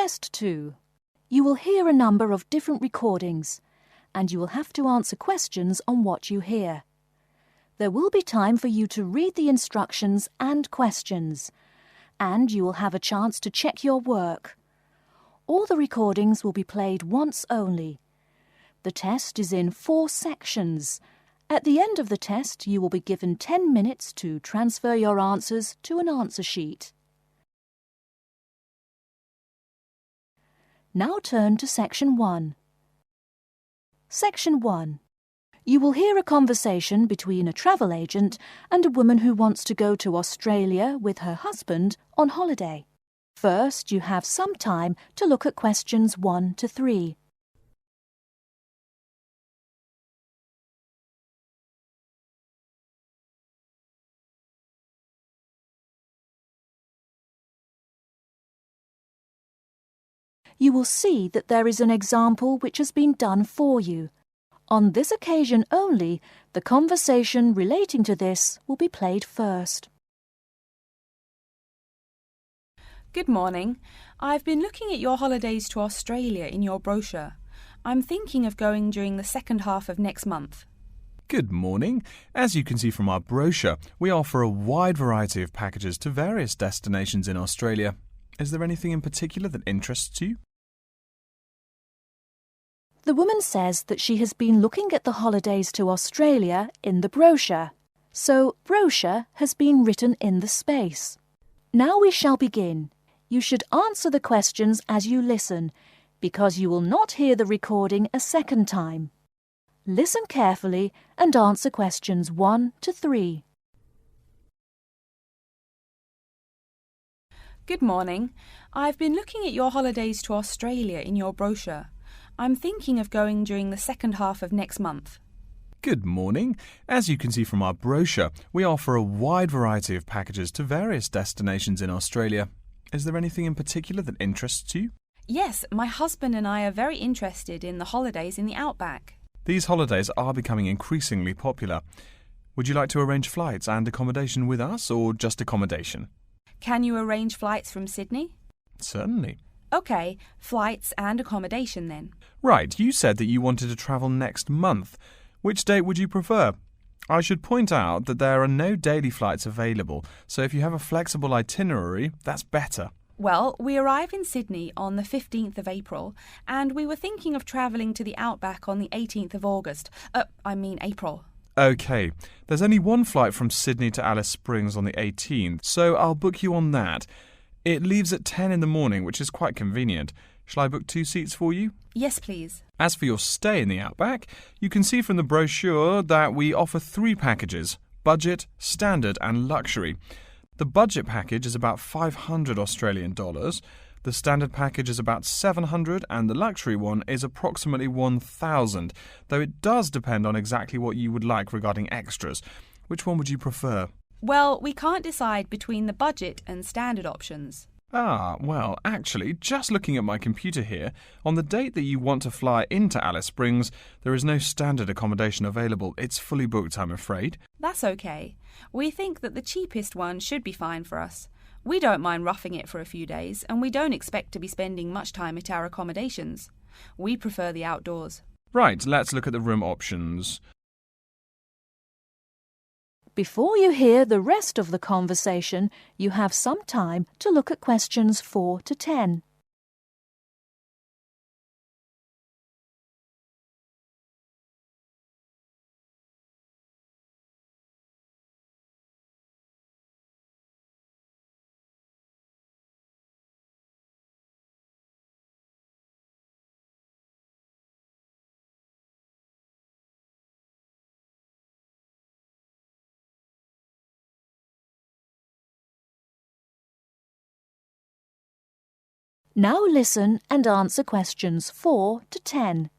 Test 2. You will hear a number of different recordings, and you will have to answer questions on what you hear. There will be time for you to read the instructions and questions, and you will have a chance to check your work. All the recordings will be played once only. The test is in 4 sections. At the end of the test, you will be given 10 minutes to transfer your answers to an answer sheet. Now turn to Section 1. Section 1. You will hear a conversation between a travel agent and a woman who wants to go to Australia with her husband on holiday. First, you have some time to look at questions 1 to 3. You will see that there is an example which has been done for you. On this occasion only, the conversation relating to this will be played first. Good morning. I've been looking at your holidays to Australia in your brochure. I'm thinking of going during the second half of next month. Good morning. As you can see from our brochure, we offer a wide variety of packages to various destinations in Australia. Is there anything in particular that interests you? The woman says that she has been looking at the holidays to Australia in the brochure. So, brochure has been written in the space. Now we shall begin. You should answer the questions as you listen, because you will not hear the recording a second time. Listen carefully and answer questions 1 to 3. Good morning. I've been looking at your holidays to Australia in your brochure. I'm thinking of going during the second half of next month. Good morning. As you can see from our brochure, we offer a wide variety of packages to various destinations in Australia. Is there anything in particular that interests you? Yes, my husband and I are very interested in the holidays in the outback. These holidays are becoming increasingly popular. Would you like to arrange flights and accommodation with us, or just accommodation? Can you arrange flights from Sydney? Certainly. OK, flights and accommodation then. Right, you said that you wanted to travel next month. Which date would you prefer? I should point out that there are no daily flights available, so if you have a flexible itinerary, that's better. Well, we arrive in Sydney on the 15th of April, and we were thinking of travelling to the outback on the 18th of August. April. OK, there's only one flight from Sydney to Alice Springs on the 18th, so I'll book you on that. It leaves at 10 in the morning, which is quite convenient. Shall I book 2 seats for you? Yes, please. As for your stay in the outback, you can see from the brochure that we offer 3 packages: budget, standard and luxury. The budget package is about $500 Australian dollars, the standard package is about $700 and the luxury one is approximately $1,000, though it does depend on exactly what you would like regarding extras. Which one would you prefer? Well, we can't decide between the budget and standard options. Well, actually, just looking at my computer here, on the date that you want to fly into Alice Springs, there is no standard accommodation available. It's fully booked, I'm afraid. That's okay. We think that the cheapest one should be fine for us. We don't mind roughing it for a few days, and we don't expect to be spending much time at our accommodations. We prefer the outdoors. Right, let's look at the room options. Before you hear the rest of the conversation, you have some time to look at questions 4 to 10. Now listen and answer questions 4 to 10.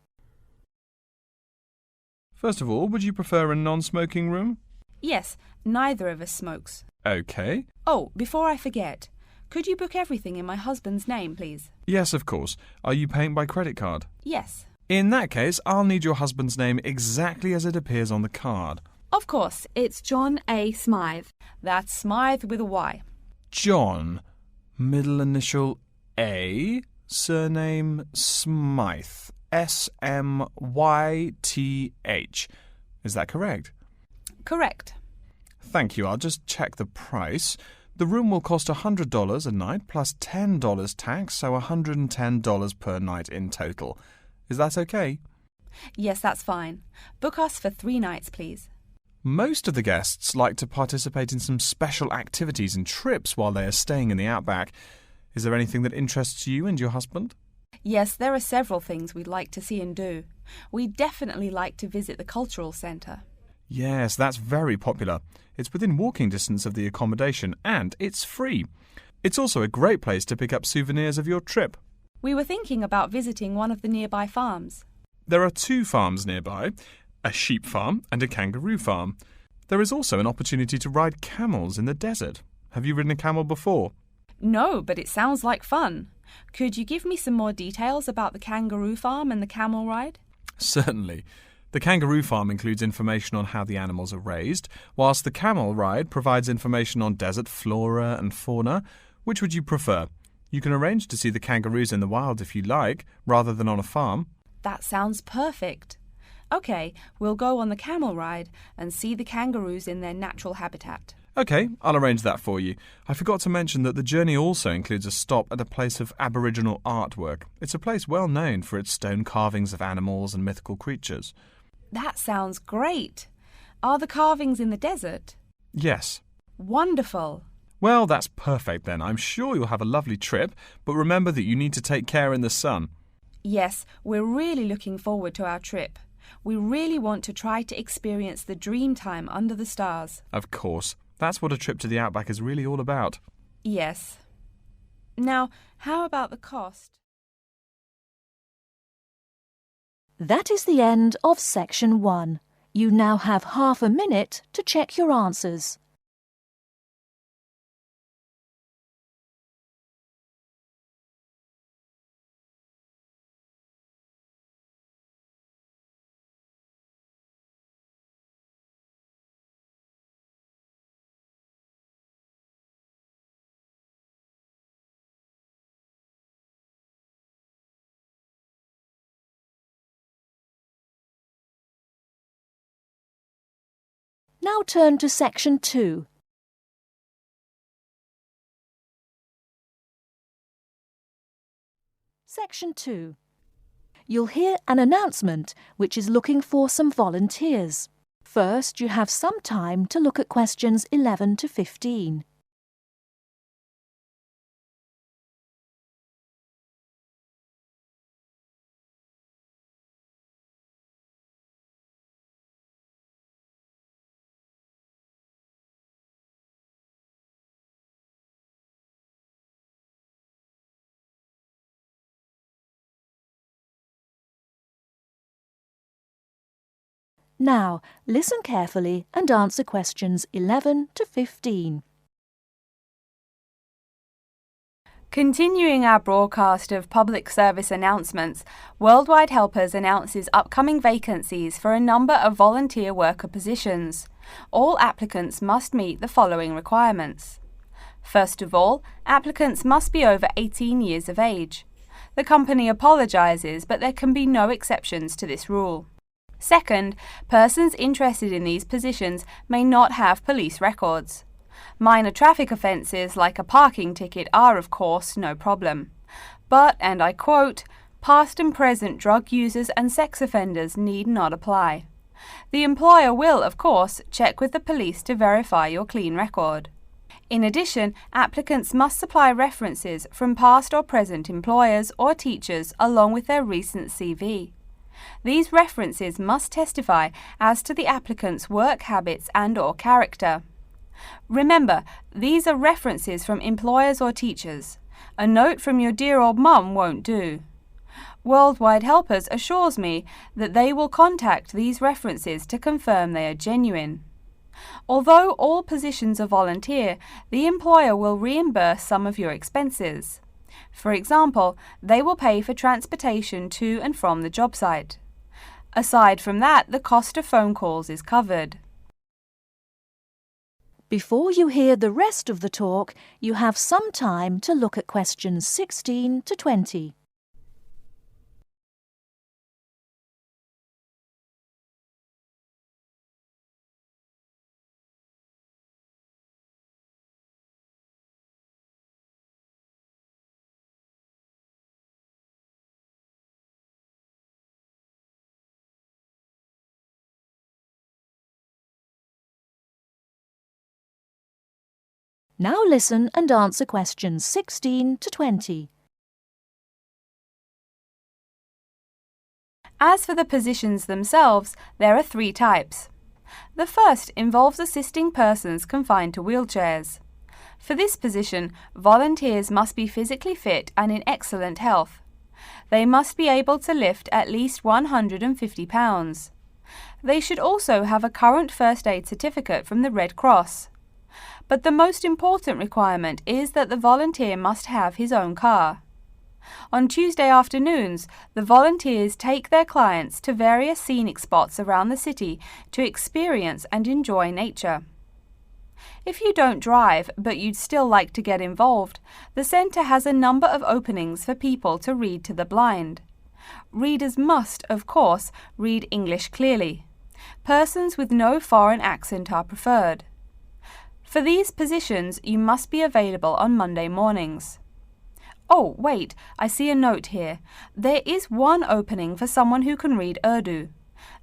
First of all, would you prefer a non-smoking room? Yes, neither of us smokes. OK. Oh, before I forget, could you book everything in my husband's name, please? Yes, of course. Are you paying by credit card? Yes. In that case, I'll need your husband's name exactly as it appears on the card. Of course, it's John A. Smythe. That's Smythe with a Y. John. Middle initial A. Surname Smythe. S-M-Y-T-H. Is that correct? Correct. Thank you. I'll just check the price. The room will cost $100 a night plus $10 tax, so $110 per night in total. Is that okay? Yes, that's fine. Book us for 3 nights, please. Most of the guests like to participate in some special activities and trips while they are staying in the outback. Is there anything that interests you and your husband? Yes, there are several things we'd like to see and do. We'd definitely like to visit the cultural centre. Yes, that's very popular. It's within walking distance of the accommodation and it's free. It's also a great place to pick up souvenirs of your trip. We were thinking about visiting one of the nearby farms. There are 2 farms nearby, a sheep farm and a kangaroo farm. There is also an opportunity to ride camels in the desert. Have you ridden a camel before? No, but it sounds like fun. Could you give me some more details about the kangaroo farm and the camel ride? Certainly. The kangaroo farm includes information on how the animals are raised, whilst the camel ride provides information on desert flora and fauna. Which would you prefer? You can arrange to see the kangaroos in the wild if you like, rather than on a farm. That sounds perfect. OK, we'll go on the camel ride and see the kangaroos in their natural habitat. OK, I'll arrange that for you. I forgot to mention that the journey also includes a stop at a place of Aboriginal artwork. It's a place well known for its stone carvings of animals and mythical creatures. That sounds great. Are the carvings in the desert? Yes. Wonderful. Well, that's perfect then. I'm sure you'll have a lovely trip, but remember that you need to take care in the sun. Yes, we're really looking forward to our trip. We really want to try to experience the dream time under the stars. Of course. That's what a trip to the outback is really all about. Yes. Now, how about the cost? That is the end of section 1. You now have half a minute to check your answers. Now turn to section 2. Section 2. You'll hear an announcement which is looking for some volunteers. First, you have some time to look at questions 11 to 15. Now, listen carefully and answer questions 11 to 15. Continuing our broadcast of public service announcements, Worldwide Helpers announces upcoming vacancies for a number of volunteer worker positions. All applicants must meet the following requirements. First of all, applicants must be over 18 years of age. The company apologises, but there can be no exceptions to this rule. Second, persons interested in these positions may not have police records. Minor traffic offences like a parking ticket are, of course, no problem. But, and I quote, past and present drug users and sex offenders need not apply. The employer will, of course, check with the police to verify your clean record. In addition, applicants must supply references from past or present employers or teachers along with their recent CV. These references must testify as to the applicant's work habits and/or character. Remember, these are references from employers or teachers. A note from your dear old mum won't do. Worldwide Helpers assures me that they will contact these references to confirm they are genuine. Although all positions are volunteer, the employer will reimburse some of your expenses. For example, they will pay for transportation to and from the job site. Aside from that, the cost of phone calls is covered. Before you hear the rest of the talk, you have some time to look at questions 16 to 20. Now listen and answer questions 16 to 20. As for the positions themselves, there are 3 types. The first involves assisting persons confined to wheelchairs. For this position, volunteers must be physically fit and in excellent health. They must be able to lift at least 150 pounds. They should also have a current first aid certificate from the Red Cross. But the most important requirement is that the volunteer must have his own car. On Tuesday afternoons, the volunteers take their clients to various scenic spots around the city to experience and enjoy nature. If you don't drive, but you'd still like to get involved, the centre has a number of openings for people to read to the blind. Readers must, of course, read English clearly. Persons with no foreign accent are preferred. For these positions, you must be available on Monday mornings. Oh, wait, I see a note here. There is one opening for someone who can read Urdu.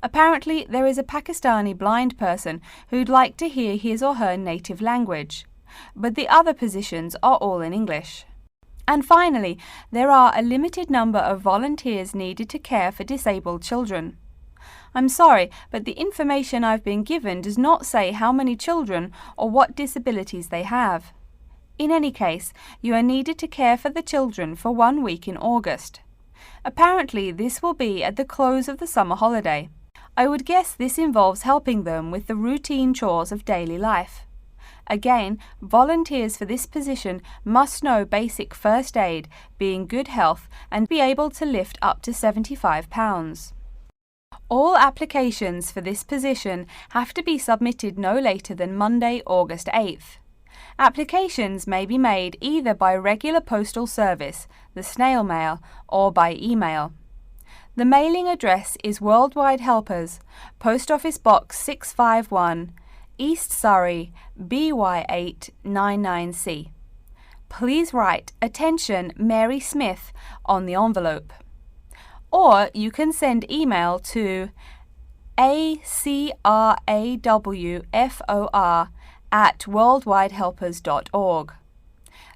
Apparently, there is a Pakistani blind person who'd like to hear his or her native language, but the other positions are all in English. And finally, there are a limited number of volunteers needed to care for disabled children. I'm sorry, but the information I've been given does not say how many children or what disabilities they have. In any case, you are needed to care for the children for 1 week in August. Apparently, this will be at the close of the summer holiday. I would guess this involves helping them with the routine chores of daily life. Again, volunteers for this position must know basic first aid, be in good health, and be able to lift up to 75 pounds. All applications for this position have to be submitted no later than Monday, August 8th. Applications may be made either by regular postal service, the snail mail, or by email. The mailing address is Worldwide Helpers, Post Office Box 651, East Surrey, BY8 99C. Please write "Attention Mary Smith" on the envelope. Or you can send email to acrawfor@worldwidehelpers.org.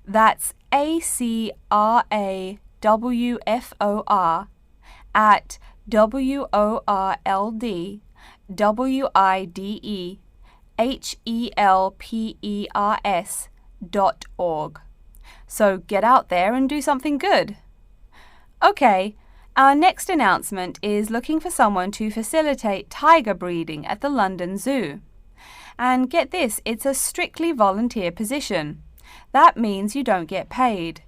That's acrawfor@worldwidehelpers.org. So get out there and do something good. Okay. Our next announcement is looking for someone to facilitate tiger breeding at the London Zoo. And get this, it's a strictly volunteer position. That means you don't get paid.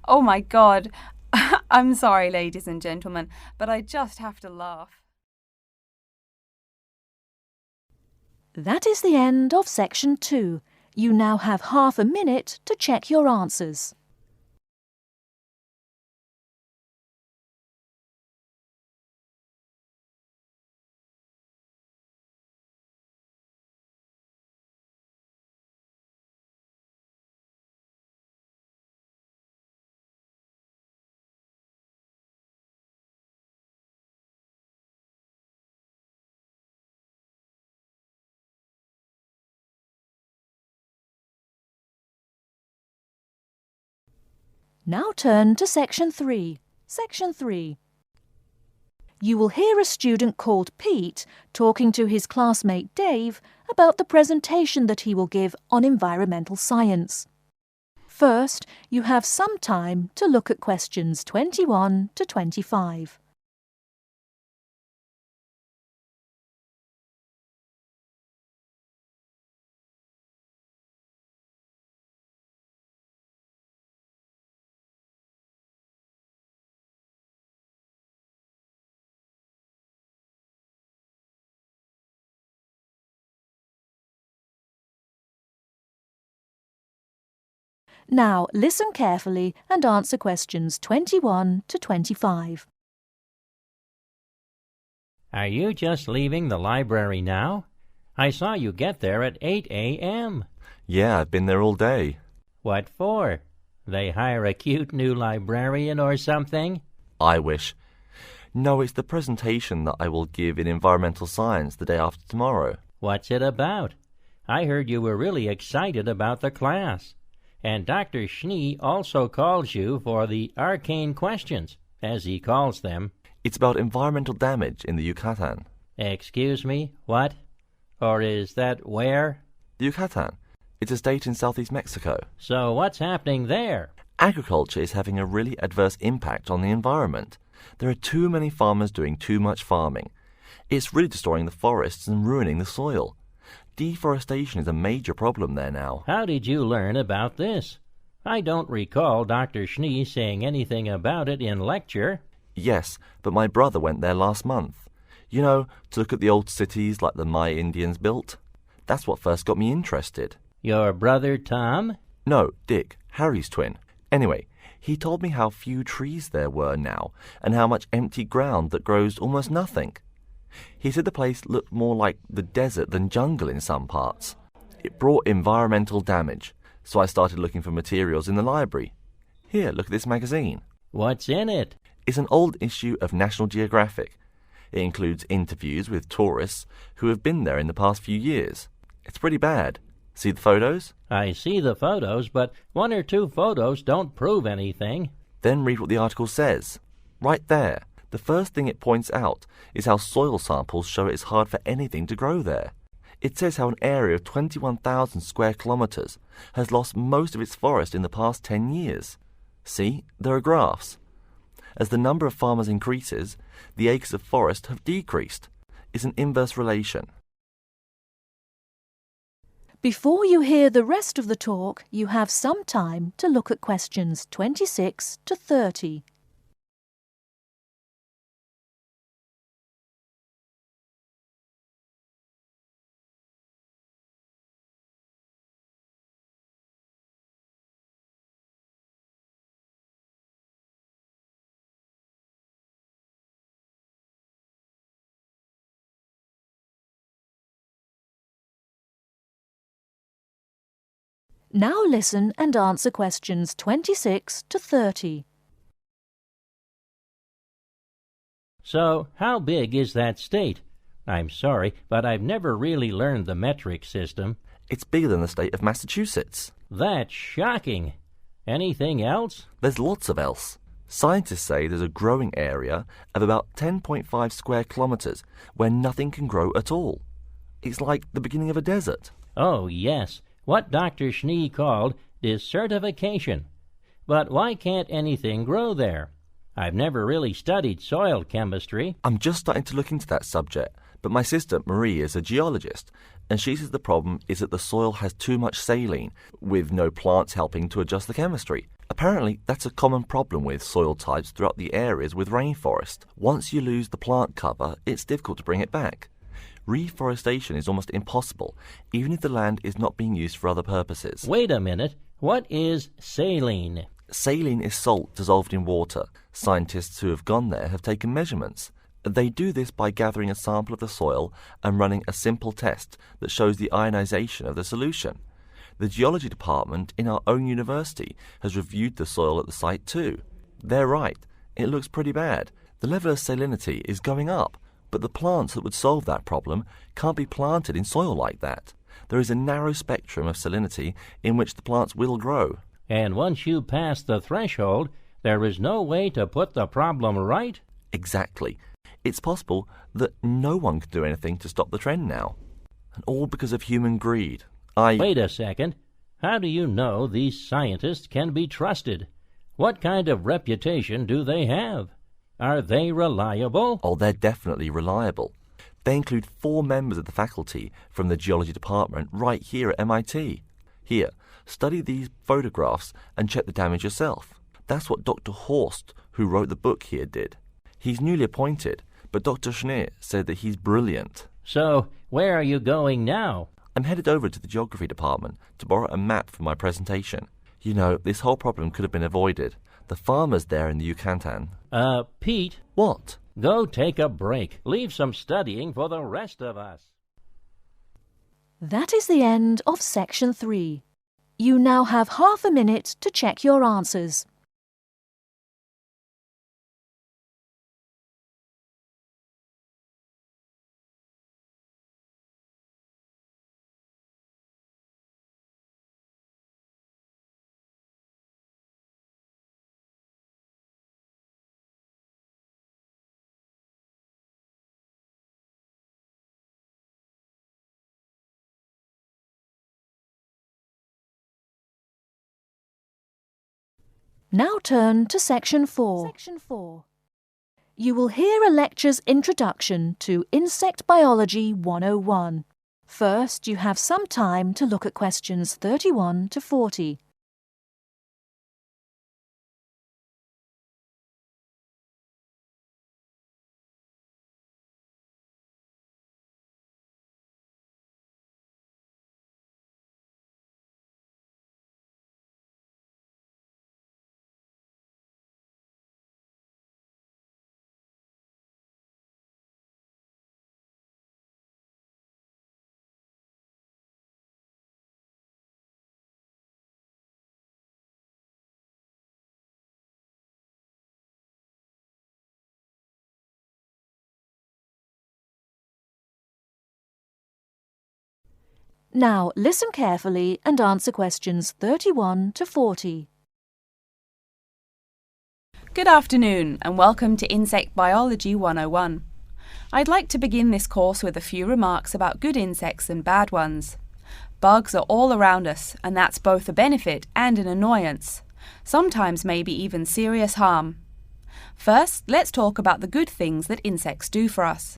Oh my God. I'm sorry, ladies and gentlemen, but I just have to laugh. That is the end of section 2. You now have half a minute to check your answers. Now turn to section 3. Section 3. You will hear a student called Pete talking to his classmate Dave about the presentation that he will give on environmental science. First, you have some time to look at questions 21 to 25. Now listen carefully and answer questions 21 to 25. Are you just leaving the library now? I saw you get there at 8 a.m. Yeah, I've been there all day. What for? They hire a cute new librarian or something? I wish. No, it's the presentation that I will give in environmental science the day after tomorrow. What's it about? I heard you were really excited about the class. And Dr. Schnee also calls you for the arcane questions, as he calls them. It's about environmental damage in the Yucatan. Excuse me, what? Or is that where? The Yucatan. It's a state in southeast Mexico. So what's happening there? Agriculture is having a really adverse impact on the environment. There are too many farmers doing too much farming. It's really destroying the forests and ruining the soil. Deforestation is a major problem there now. How did you learn about this? I don't recall Dr. Schnee saying anything about it in lecture. Yes, but my brother went there last month. You know, to look at the old cities like the Maya Indians built. That's what first got me interested. Your brother Tom? No, Dick, Harry's twin. Anyway, he told me how few trees there were now and how much empty ground that grows almost nothing. He said the place looked more like the desert than jungle in some parts. It brought environmental damage, so I started looking for materials in the library. Here, look at this magazine. What's in it? It's an old issue of National Geographic. It includes interviews with tourists who have been there in the past few years. It's pretty bad. See the photos? I see the photos, but 1 or 2 photos don't prove anything. Then read what the article says. Right there. The first thing it points out is how soil samples show it's hard for anything to grow there. It says how an area of 21,000 square kilometers has lost most of its forest in the past 10 years. See, there are graphs. As the number of farmers increases, the acres of forest have decreased. It's an inverse relation. Before you hear the rest of the talk, you have some time to look at questions 26 to 30. Now listen and answer questions 26 to 30. So, how big is that state? I'm sorry, but I've never really learned the metric system. It's bigger than the state of Massachusetts. That's shocking. Anything else? There's lots of else. Scientists say there's a growing area of about 10.5 square kilometers where nothing can grow at all. It's like the beginning of a desert. Oh, yes. What Dr. Schnee called desertification. But why can't anything grow there? I've never really studied soil chemistry. I'm just starting to look into that subject, but my sister Marie is a geologist, and she says the problem is that the soil has too much saline, with no plants helping to adjust the chemistry. Apparently, that's a common problem with soil types throughout the areas with rainforest. Once you lose the plant cover, it's difficult to bring it back. Reforestation is almost impossible, even if the land is not being used for other purposes. Wait a minute. What is saline? Saline is salt dissolved in water. Scientists who have gone there have taken measurements. They do this by gathering a sample of the soil and running a simple test that shows the ionization of the solution. The geology department in our own university has reviewed the soil at the site too. They're right. It looks pretty bad. The level of salinity is going up. But the plants that would solve that problem can't be planted in soil like that. There is a narrow spectrum of salinity in which the plants will grow. And once you pass the threshold, there is no way to put the problem right? Exactly. It's possible that no one can do anything to stop the trend now. And all because of human greed. Wait a second. How do you know these scientists can be trusted? What kind of reputation do they have? Are they reliable? Oh, they're definitely reliable. They include 4 members of the faculty from the geology department right here at MIT. Here, study these photographs and check the damage yourself. That's what Dr. Horst, who wrote the book here, did. He's newly appointed, but Dr. Schnee said that he's brilliant. So, where are you going now? I'm headed over to the geography department to borrow a map for my presentation. You know, this whole problem could have been avoided. The farmers there in the Yucatan. Pete, What? go take a break. Leave some studying for the rest of us. That is the end of Section 3. You now have half a minute to check your answers. Now turn to Section 4. You will hear a lecture's introduction to Insect Biology 101. First, you have some time to look at questions 31 to 40. Now listen carefully and answer questions 31 to 40. Good afternoon and welcome to Insect Biology 101. I'd like to begin this course with a few remarks about good insects and bad ones. Bugs are all around us, and that's both a benefit and an annoyance, sometimes maybe even serious harm. First, let's talk about the good things that insects do for us.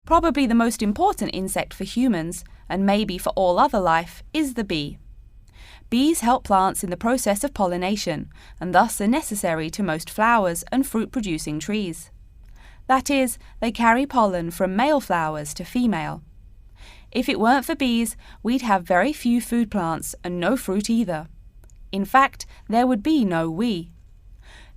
Probably the most important insect for humans, and maybe for all other life, is the bee. Bees help plants in the process of pollination, and thus are necessary to most flowers and fruit-producing trees. That is, they carry pollen from male flowers to female. If it weren't for bees, we'd have very few food plants and no fruit either. In fact, there would be no we.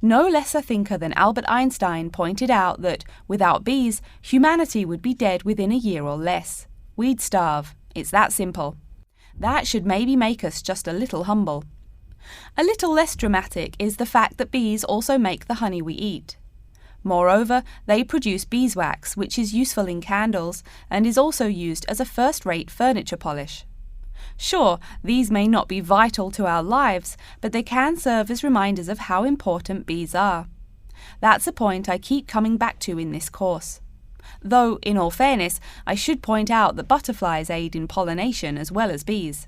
No less a thinker than Albert Einstein pointed out that, without bees, humanity would be dead within a year or less. We'd starve. It's that simple. That should maybe make us just a little humble. A little less dramatic is the fact that bees also make the honey we eat. Moreover, they produce beeswax, which is useful in candles and is also used as a first-rate furniture polish. Sure, these may not be vital to our lives, but they can serve as reminders of how important bees are. That's a point I keep coming back to in this course. Though, in all fairness, I should point out that butterflies aid in pollination as well as bees.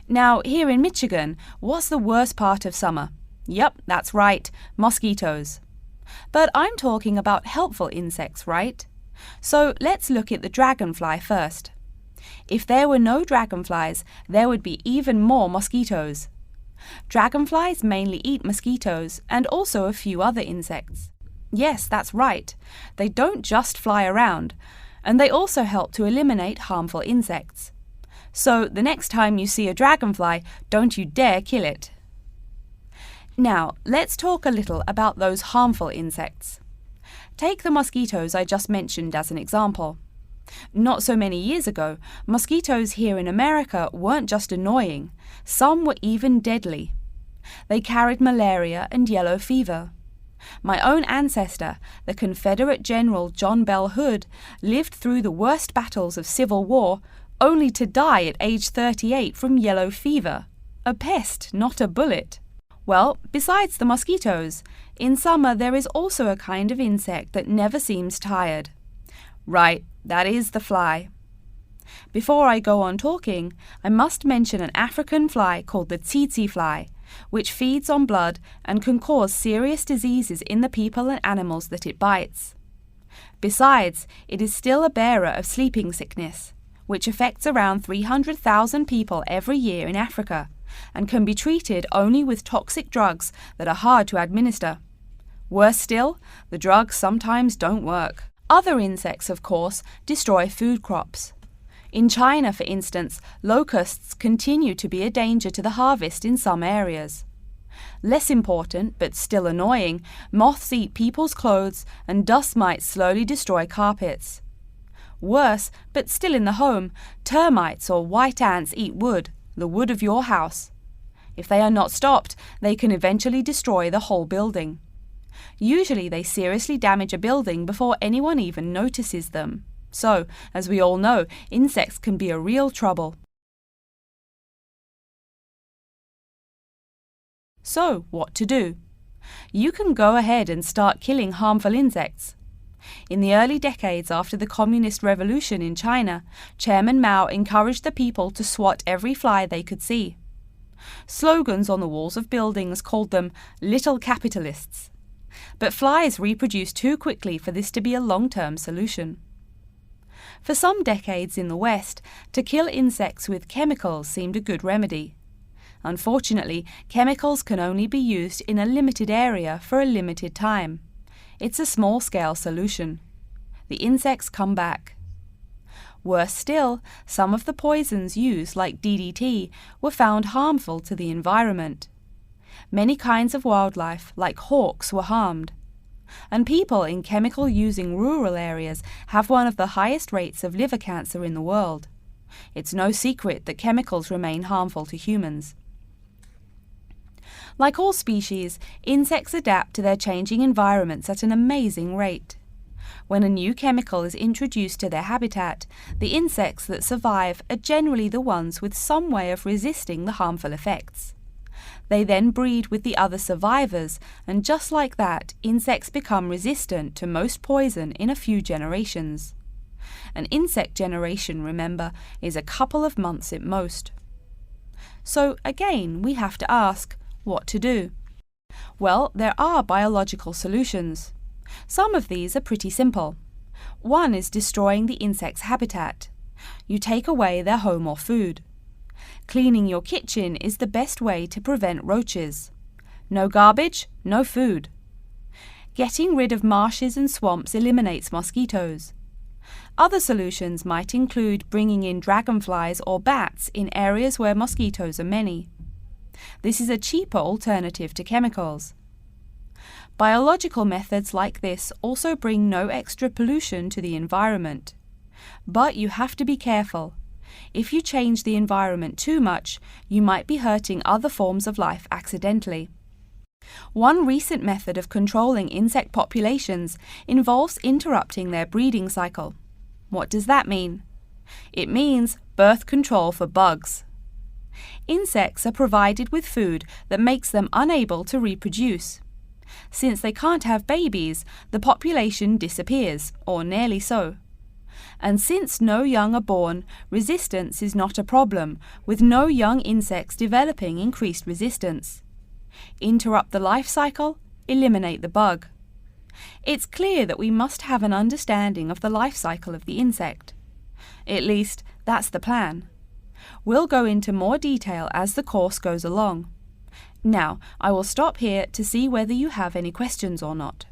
Now, here in Michigan, what's the worst part of summer? Yep, that's right, mosquitoes. But I'm talking about helpful insects, right? So let's look at the dragonfly first. If there were no dragonflies, there would be even more mosquitoes. Dragonflies mainly eat mosquitoes and also a few other insects. Yes, that's right. They don't just fly around, and they also help to eliminate harmful insects. So the next time you see a dragonfly, don't you dare kill it. Now, let's talk a little about those harmful insects. Take the mosquitoes I just mentioned as an example. Not so many years ago, mosquitoes here in America weren't just annoying, some were even deadly. They carried malaria and yellow fever. My own ancestor, the Confederate General John Bell Hood, lived through the worst battles of Civil War, only to die at age 38 from yellow fever. A pest, not a bullet. Well, besides the mosquitoes, in summer there is also a kind of insect that never seems tired. Right, that is the fly. Before I go on talking, I must mention an African fly called the tsetse fly, which feeds on blood and can cause serious diseases in the people and animals that it bites. Besides, it is still a bearer of sleeping sickness, which affects around 300,000 people every year in Africa, and can be treated only with toxic drugs that are hard to administer. Worse still, the drugs sometimes don't work. Other insects, of course, destroy food crops. In China, for instance, locusts continue to be a danger to the harvest in some areas. Less important, but still annoying, moths eat people's clothes and dust mites slowly destroy carpets. Worse, but still in the home, termites or white ants eat wood, the wood of your house. If they are not stopped, they can eventually destroy the whole building. Usually they seriously damage a building before anyone even notices them. So, as we all know, insects can be a real trouble. So, what to do? You can go ahead and start killing harmful insects. In the early decades after the Communist Revolution in China, Chairman Mao encouraged the people to swat every fly they could see. Slogans on the walls of buildings called them "little capitalists." But flies reproduce too quickly for this to be a long-term solution. For some decades in the West, to kill insects with chemicals seemed a good remedy. Unfortunately, chemicals can only be used in a limited area for a limited time. It's a small-scale solution. The insects come back. Worse still, some of the poisons used, like DDT, were found harmful to the environment. Many kinds of wildlife, like hawks, were harmed. And people in chemical-using rural areas have one of the highest rates of liver cancer in the world. It's no secret that chemicals remain harmful to humans. Like all species, insects adapt to their changing environments at an amazing rate. When a new chemical is introduced to their habitat, the insects that survive are generally the ones with some way of resisting the harmful effects. They then breed with the other survivors, and just like that, insects become resistant to most poison in a few generations. An insect generation, remember, is a couple of months at most. So again, we have to ask, what to do? Well, there are biological solutions. Some of these are pretty simple. One is destroying the insect's habitat. You take away their home or food. Cleaning your kitchen is the best way to prevent roaches. No garbage, no food. Getting rid of marshes and swamps eliminates mosquitoes. Other solutions might include bringing in dragonflies or bats in areas where mosquitoes are many. This is a cheaper alternative to chemicals. Biological methods like this also bring no extra pollution to the environment. But you have to be careful. If you change the environment too much, you might be hurting other forms of life accidentally. One recent method of controlling insect populations involves interrupting their breeding cycle. What does that mean? It means birth control for bugs. Insects are provided with food that makes them unable to reproduce. Since they can't have babies, the population disappears, or nearly so. And since no young are born, resistance is not a problem, with no young insects developing increased resistance. Interrupt the life cycle, eliminate the bug. It's clear that we must have an understanding of the life cycle of the insect. At least, that's the plan. We'll go into more detail as the course goes along. Now, I will stop here to see whether you have any questions or not.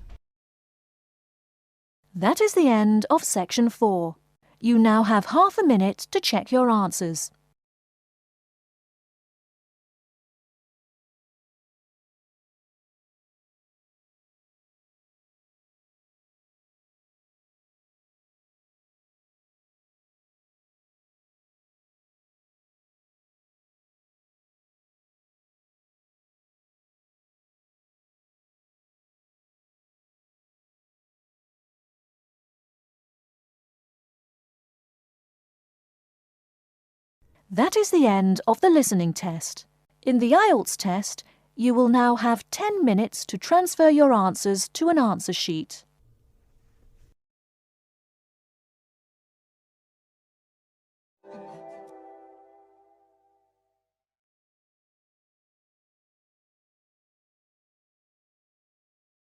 That is the end of Section 4. You now have half a minute to check your answers. That is the end of the listening test. In the IELTS test, you will now have 10 minutes to transfer your answers to an answer sheet.